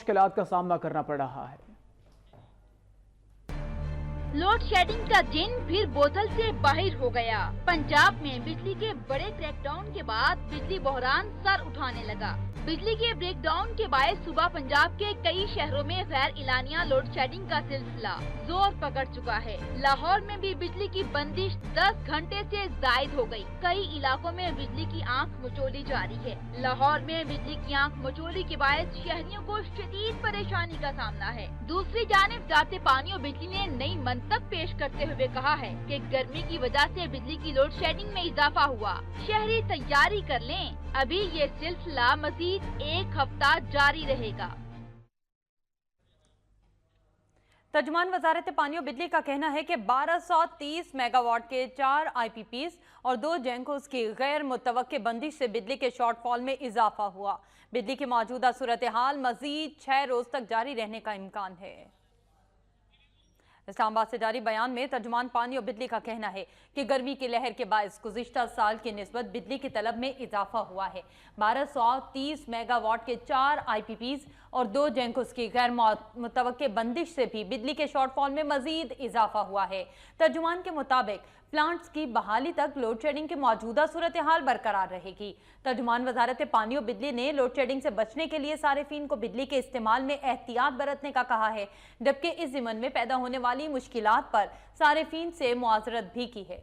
مشکلات کا سامنا کرنا پڑ رہا ہے۔ لوڈ شیڈنگ کا دن پھر بوتل سے باہر ہو گیا۔ پنجاب میں بجلی کے بڑے کریک ڈاؤن کے بعد بجلی بحران سر اٹھانے لگا۔ بجلی کے بریک ڈاؤن کے باعث صبح پنجاب کے کئی شہروں میں غیر اعلانیہ لوڈ شیڈنگ کا سلسلہ زور پکڑ چکا ہے۔ لاہور میں بھی بجلی کی بندش 10 گھنٹے سے زائد ہو گئی۔ کئی علاقوں میں بجلی کی آنکھ مچولی جاری ہے۔ لاہور میں بجلی کی آنکھ مچولی کے باعث شہریوں کو شدید پریشانی کا سامنا ہے۔ دوسری جانب وزارت پانی اور بجلی نے نئی منطق پیش کرتے ہوئے کہا ہے کہ گرمی کی وجہ سے بجلی کی لوڈ شیڈنگ میں اضافہ ہوا، شہری تیاری کر لیں۔ ابھی یہ سلسلہ مزید 1 ہفتہ جاری رہے گا۔ ترجمان وزارت پانی و بجلی کا کہنا ہے کہ 1230 میگا واٹ کے 4 آئی پی پیز اور 2 جینکوز کی غیر متوقع بندش سے بجلی کے شارٹ فال میں اضافہ ہوا۔ بجلی کی موجودہ صورتحال مزید 6 روز تک جاری رہنے کا امکان ہے۔ اسلام آباد سے جاری بیان میں ترجمان پانی اور بجلی کا کہنا ہے کہ گرمی کی لہر کے باعث گزشتہ سال کی نسبت بجلی کی طلب میں اضافہ ہوا ہے۔ 1230 میگا واٹ کے 4 آئی پی پیز اور 2 جینکوز کی غیر متوقع بندش سے بھی بجلی کے شارٹ فال میں مزید اضافہ ہوا ہے۔ ترجمان کے مطابق پلانٹس کی بحالی تک لوڈ شیڈنگ کی موجودہ صورتحال برقرار رہے گی۔ ترجمان وزارت پانی و بجلی نے لوڈ شیڈنگ سے بچنے کے لیے صارفین کو بجلی کے استعمال میں احتیاط برتنے کا کہا ہے، جبکہ اس ضمن میں پیدا ہونے والی مشکلات پر صارفین سے معذرت بھی کی ہے۔